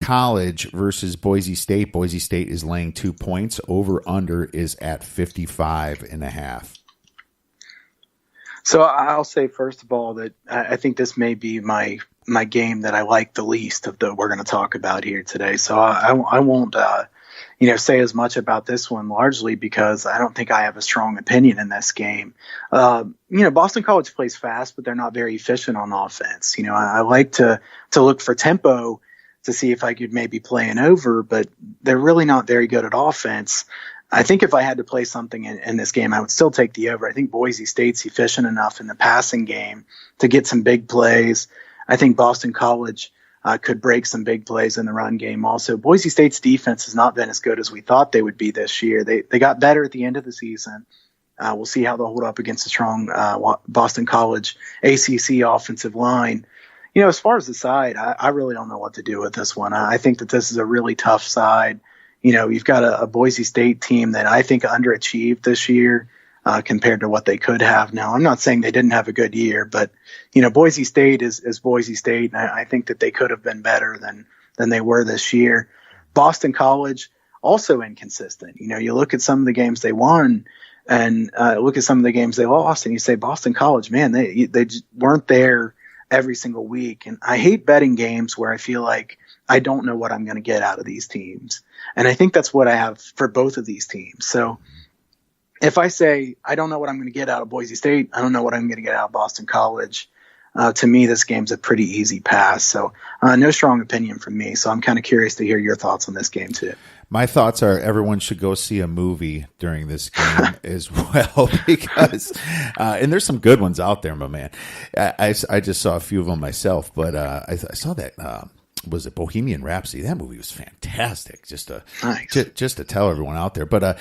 College versus Boise State. Boise State is laying 2 points. Over under is at 55.5. So I'll say, first of all, that I think this may be my game that I like the least of the we're going to talk about here today. So I won't say as much about this one, largely because I don't think I have a strong opinion in this game. Boston College plays fast, but they're not very efficient on offense. I like to look for tempo to see if I could maybe play an over, but they're really not very good at offense. I think if I had to play something in this game, I would still take the over. I think Boise State's efficient enough in the passing game to get some big plays. I think Boston College could break some big plays in the run game. Also, Boise State's defense has not been as good as we thought they would be this year. They got better at the end of the season. We'll see how they'll hold up against a strong Boston College ACC offensive line. As far as the side, I really don't know what to do with this one. I think that this is a really tough side. You've got a Boise State team that I think underachieved this year compared to what they could have. Now, I'm not saying they didn't have a good year, but, Boise State is Boise State, and I think that they could have been better than they were this year. Boston College, also inconsistent. You look at some of the games they won and look at some of the games they lost, and you say, Boston College, man, they just weren't there every single week. And I hate betting games where I feel like I don't know what I'm going to get out of these teams. And I think that's what I have for both of these teams. So if I say I don't know what I'm going to get out of Boise State, I don't know what I'm going to get out of Boston College, to me, this game's a pretty easy pass. So no strong opinion from me. So I'm kind of curious to hear your thoughts on this game too. My thoughts are everyone should go see a movie during this game as well, because and there's some good ones out there, my man. I just saw a few of them myself, but I saw that was it Bohemian Rhapsody? That movie was fantastic. Just to tell everyone out there. But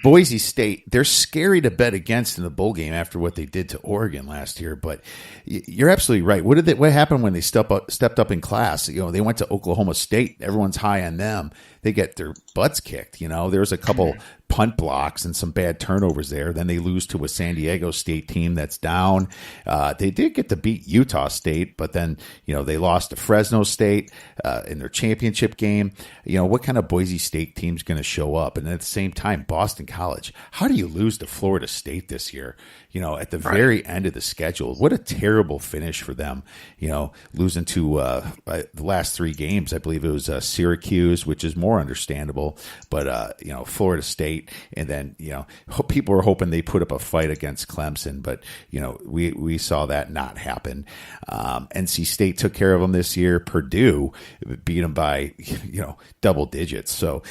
Boise State, they're scary to bet against in the bowl game after what they did to Oregon last year. But you're absolutely right. What happened when they stepped up in class? They went to Oklahoma State. Everyone's high on them. They get their butts kicked. There was a couple punt blocks and some bad turnovers there. Then they lose to a San Diego State team that's down. They did get to beat Utah State, but then, they lost to Fresno State in their championship game. What kind of Boise State team's going to show up? And at the same time, Boston College, how do you lose to Florida State this year? At the very end of the schedule. What a terrible finish for them, losing to the last 3 games. I believe it was Syracuse, which is more understandable, but, Florida State. And then, people were hoping they put up a fight against Clemson, but, we saw that not happen. NC State took care of them this year. Purdue beat them by, double digits. So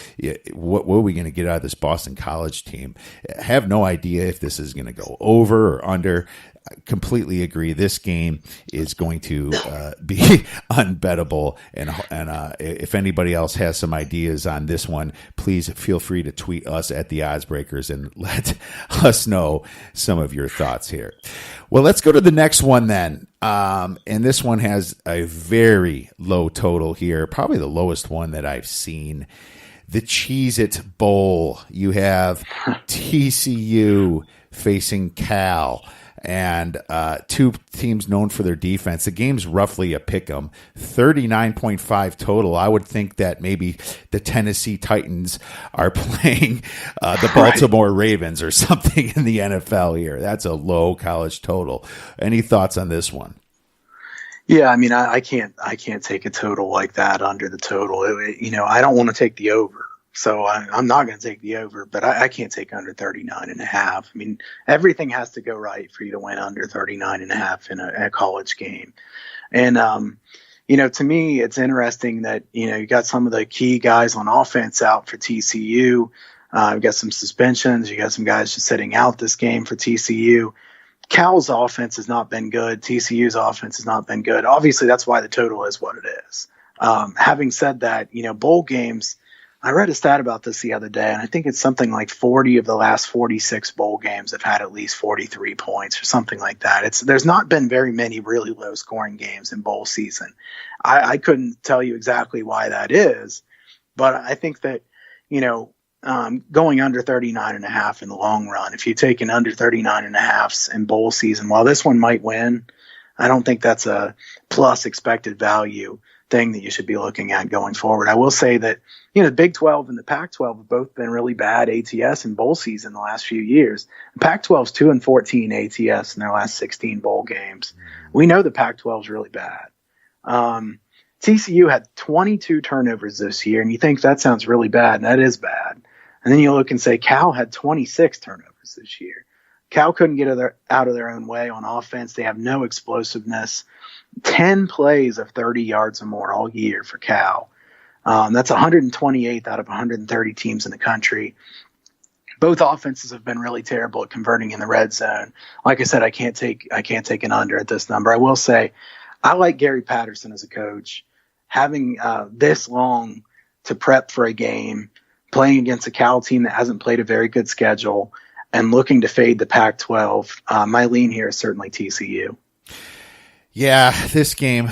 what are we going to get out of this Boston College team? I have no idea if this is going to go over or under. I completely agree. This game is going to be unbettable. And if anybody else has some ideas on this one, please feel free to tweet us at the Oddsbreakers and let us know some of your thoughts here. Well, let's go to the next one then. And this one has a very low total here, probably the lowest one that I've seen. The Cheeze-it Bowl. You have TCU facing Cal, and 2 teams known for their defense. The game's roughly a pick 'em, 39.5 total. I would think that maybe the Tennessee Titans are playing the Baltimore Ravens or something in the NFL here. That's a low college total. Any thoughts on this one? Yeah, I mean, I can't take a total like that under the total. I don't want to take the over. So I'm not going to take the over, but I can't take under 39.5. I mean, everything has to go right for you to win under 39.5 in a college game. And, to me, it's interesting that, you got some of the key guys on offense out for TCU. You've got some suspensions. You got some guys just sitting out this game for TCU. Cal's offense has not been good. TCU's offense has not been good. Obviously, that's why the total is what it is. Having said that, bowl games, I read a stat about this the other day, and I think it's something like 40 of the last 46 bowl games have had at least 43 points or something like that. There's not been very many really low-scoring games in bowl season. I couldn't tell you exactly why that is, but I think that, going under 39.5 in the long run, if you take an under 39.5 in bowl season, while this one might win, I don't think that's a plus expected value thing that you should be looking at going forward. I will say that, the Big 12 and the Pac-12 have both been really bad ATS and bowl season the last few years. The Pac-12's 2-14 ATS in their last 16 bowl games. We know the Pac-12 is really bad. TCU had 22 turnovers this year, and you think that sounds really bad, and that is bad. And then you look and say Cal had 26 turnovers this year. Cal couldn't get out of their own way on offense. They have no explosiveness. 10 plays of 30 yards or more all year for Cal. That's 128th out of 130 teams in the country. Both offenses have been really terrible at converting in the red zone. Like I said, I can't take an under at this number. I will say I like Gary Patterson as a coach. Having this long to prep for a game, playing against a Cal team that hasn't played a very good schedule, and looking to fade the Pac-12, my lean here is certainly TCU. Yeah, this game,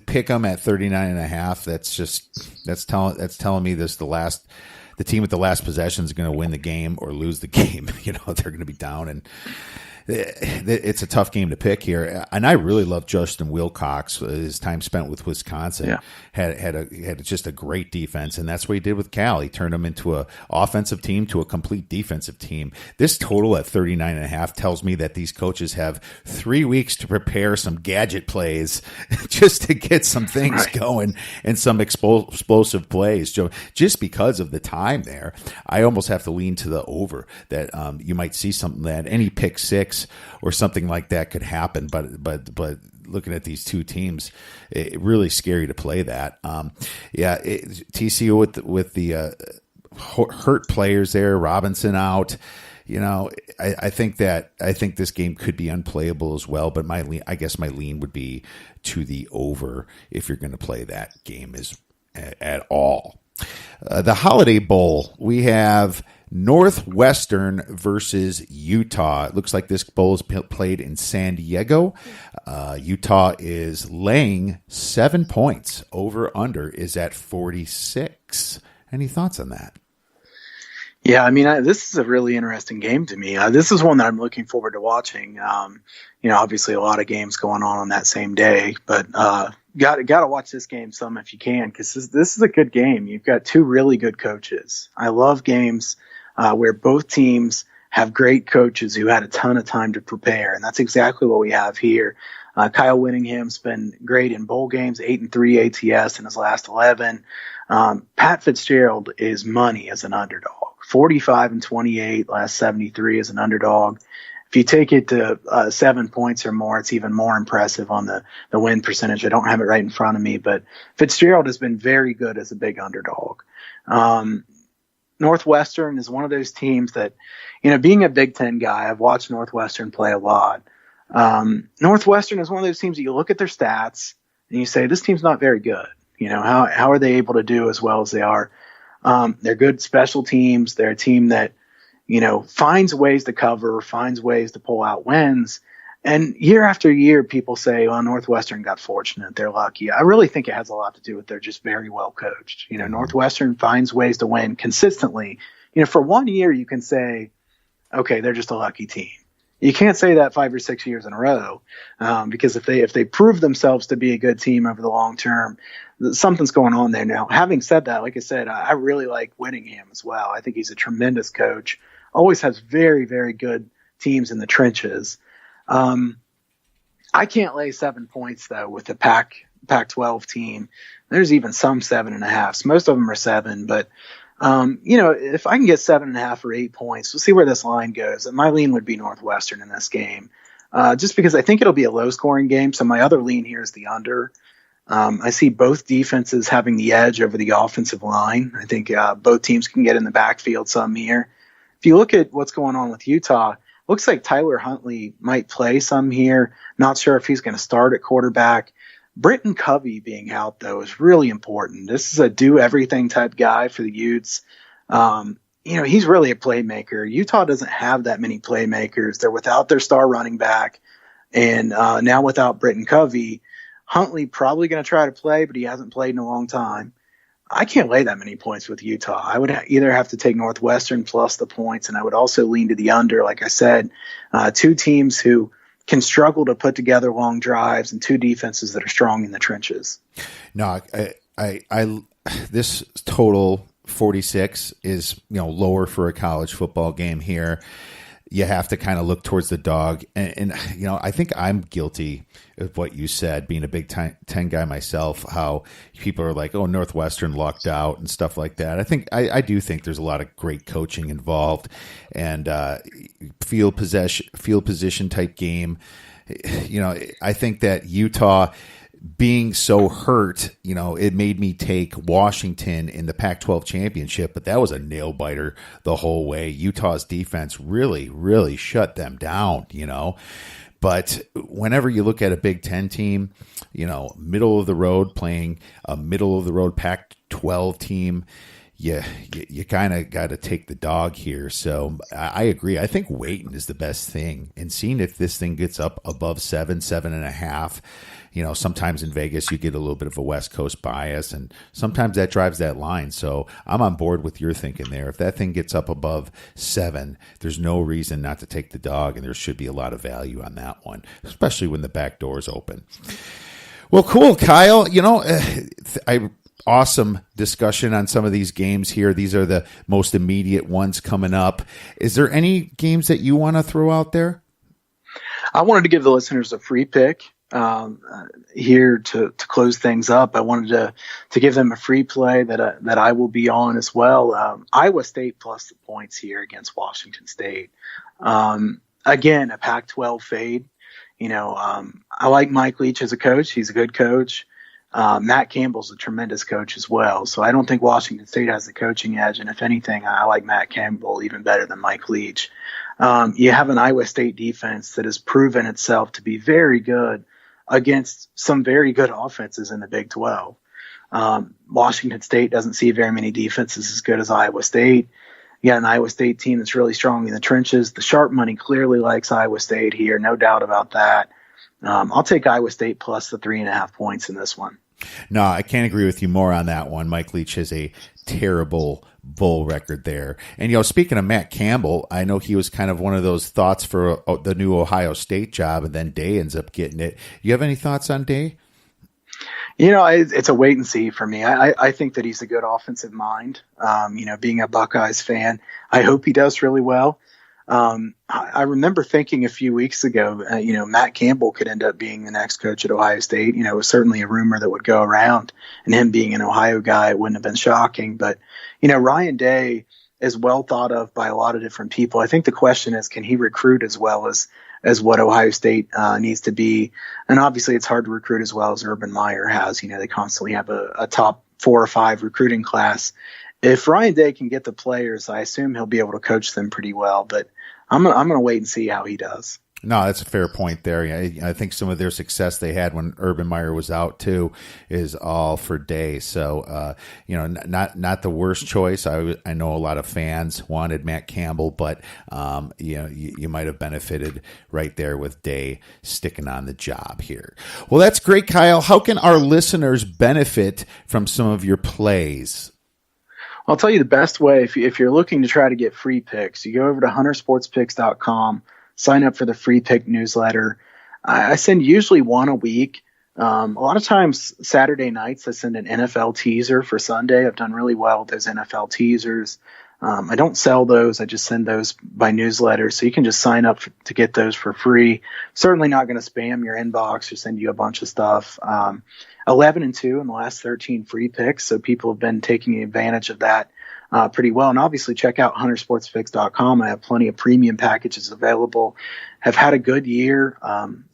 pick them at 39.5. That's telling me this the team with the last possession is going to win the game or lose the game. They're going to be down, and it's a tough game to pick here. And I really love Justin Wilcox. His time spent with Wisconsin had just a great defense, and that's what he did with Cal. He turned them into a offensive team to a complete defensive team. This total at 39.5 tells me that these coaches have 3 weeks to prepare some gadget plays just to get some things going and some explosive plays. Just because of the time there, I almost have to lean to the over that you might see something that any pick six or something like that could happen, but looking at these two teams, it really scary to play that. TCU with the hurt players there, Robinson out. I think this game could be unplayable as well. But I guess my lean would be to the over if you're going to play that game at all. The Holiday Bowl, we have Northwestern versus Utah. It looks like this bowl is played in San Diego. Utah is laying 7 points. Over under is at 46. Any thoughts on that? Yeah, this is a really interesting game to me. This is one that I'm looking forward to watching. Obviously a lot of games going on that same day, but got to watch this game some if you can, because this is a good game. You've got two really good coaches. I love games where both teams have great coaches who had a ton of time to prepare, and that's exactly what we have here. Kyle Whittingham's been great in bowl games, 8-3 ATS in his last 11. Pat Fitzgerald is money as an underdog, 45-28 last 73 as an underdog. If you take it to 7 points or more, it's even more impressive on the win percentage. I don't have it right in front of me, but Fitzgerald has been very good as a big underdog. Northwestern is one of those teams that, being a Big Ten guy, I've watched Northwestern play a lot. Northwestern is one of those teams that you look at their stats and you say, this team's not very good. How are they able to do as well as they are? They're good special teams. They're a team that, finds ways to cover, finds ways to pull out wins. And year after year, people say, well, Northwestern got fortunate. They're lucky. I really think it has a lot to do with they're just very well coached. Northwestern finds ways to win consistently. For 1 year, you can say, okay, they're just a lucky team. You can't say that 5 or 6 years in a row, because if they prove themselves to be a good team over the long term, something's going on there. Now, having said that, like I said, I really like Whittingham as well. I think he's a tremendous coach. Always has very, very good teams in the trenches. I can't lay 7 points though with the Pac-12 team. There's even some 7.5. Most of them are 7, but if I can get 7.5 or 8 points, we'll see where this line goes. And my lean would be Northwestern in this game, just because I think it'll be a low-scoring game. So my other lean here is the under. I see both defenses having the edge over the offensive line. I think both teams can get in the backfield some here. If you look at what's going on with Utah, looks like Tyler Huntley might play some here. Not sure if he's going to start at quarterback. Britton Covey being out, though, is really important. This is a do-everything type guy for the Utes. He's really a playmaker. Utah doesn't have that many playmakers. They're without their star running back, and now without Britton Covey. Huntley probably going to try to play, but he hasn't played in a long time. I can't lay that many points with Utah. I would either have to take Northwestern plus the points, and I would also lean to the under. Like I said, two teams who can struggle to put together long drives and two defenses that are strong in the trenches. No, I this total 46 is, lower for a college football game here. You have to kind of look towards the dog. And I think I'm guilty of what you said, being a Big Ten guy myself, how people are like, oh, Northwestern lucked out and stuff like that. I do think there's a lot of great coaching involved, and field position type game. I think that Utah being so hurt, it made me take Washington in the Pac-12 championship, but that was a nail biter the whole way. Utah's defense really, really shut them down, But whenever you look at a Big Ten team, middle of the road playing a middle of the road Pac-12 team, you kind of got to take the dog here. So I agree. I think waiting is the best thing, and seeing if this thing gets up above 7.5. Sometimes in Vegas you get a little bit of a West Coast bias, and sometimes that drives that line. So I'm on board with your thinking there. If that thing gets up above 7, there's no reason not to take the dog, and there should be a lot of value on that one, especially when the back door is open. Well, cool, Kyle. Awesome discussion on some of these games here. These are the most immediate ones coming up. Is there any games that you want to throw out there? I wanted to give the listeners a free pick here to close things up. I wanted to give them a free play that I will be on as well. Iowa State plus the points here against Washington State. Again, a Pac-12 fade. I like Mike Leach as a coach. He's a good coach. Matt Campbell's a tremendous coach as well. So I don't think Washington State has the coaching edge. And if anything, I like Matt Campbell even better than Mike Leach. You have an Iowa State defense that has proven itself to be very good against some very good offenses in the Big 12. Washington State doesn't see very many defenses as good as Iowa State. You got an Iowa State team that's really strong in the trenches. The sharp money clearly likes Iowa State here, no doubt about that. I'll take Iowa State plus the 3.5 points in this one. No, I can't agree with you more on that one. Mike Leach has a terrible bowl record there. And, speaking of Matt Campbell, I know he was kind of one of those thoughts for the new Ohio State job, and then Day ends up getting it. You have any thoughts on Day? It's a wait and see for me. I think that he's a good offensive mind. Being a Buckeyes fan, I hope he does really well. I remember thinking a few weeks ago, Matt Campbell could end up being the next coach at Ohio State. It was certainly a rumor that would go around, and him being an Ohio guy, it wouldn't have been shocking. But, Ryan Day is well thought of by a lot of different people. I think the question is, can he recruit as well as what Ohio State needs to be? And obviously it's hard to recruit as well as Urban Meyer has. They constantly have a top 4 or 5 recruiting class. If Ryan Day can get the players, I assume he'll be able to coach them pretty well. But I'm gonna wait and see how he does. No, that's a fair point there. I think some of their success they had when Urban Meyer was out too is all for Day. So, not the worst choice. I know a lot of fans wanted Matt Campbell, but you might have benefited right there with Day sticking on the job here. Well, that's great, Kyle. How can our listeners benefit from some of your plays? I'll tell you the best way. If you're looking to try to get free picks, you go over to huntersportspicks.com. Sign up for the free pick newsletter. I send usually one a week. A lot of times Saturday nights I send an NFL teaser for Sunday. I've done really well with those NFL teasers. I don't sell those. I just send those by newsletter. So you can just sign up to get those for free. Certainly not going to spam your inbox or send you a bunch of stuff. 11-2 in the last 13 free picks. So people have been taking advantage of that pretty well. And obviously check out huntersportspicks.com. I have plenty of premium packages available. Have had a good year,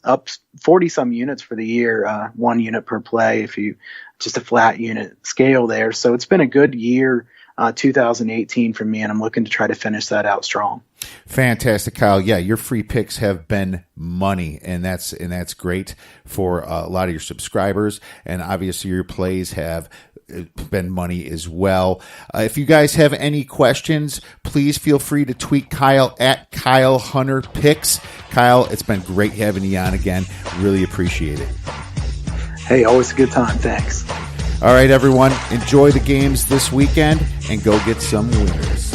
up 40 some units for the year, 1 unit per play, if you just a flat unit scale there. So it's been a good year, 2018 for me, and I'm looking to try to finish that out strong. Fantastic, Kyle. Yeah, your free picks have been money, and that's great for a lot of your subscribers, and obviously your plays have been money as well. If you guys have any questions, please feel free to tweet Kyle at Kyle Hunter Picks. Kyle, it's been great having you on again. Really appreciate it. Hey, always a good time. Thanks. All right, everyone, enjoy the games this weekend and go get some winners.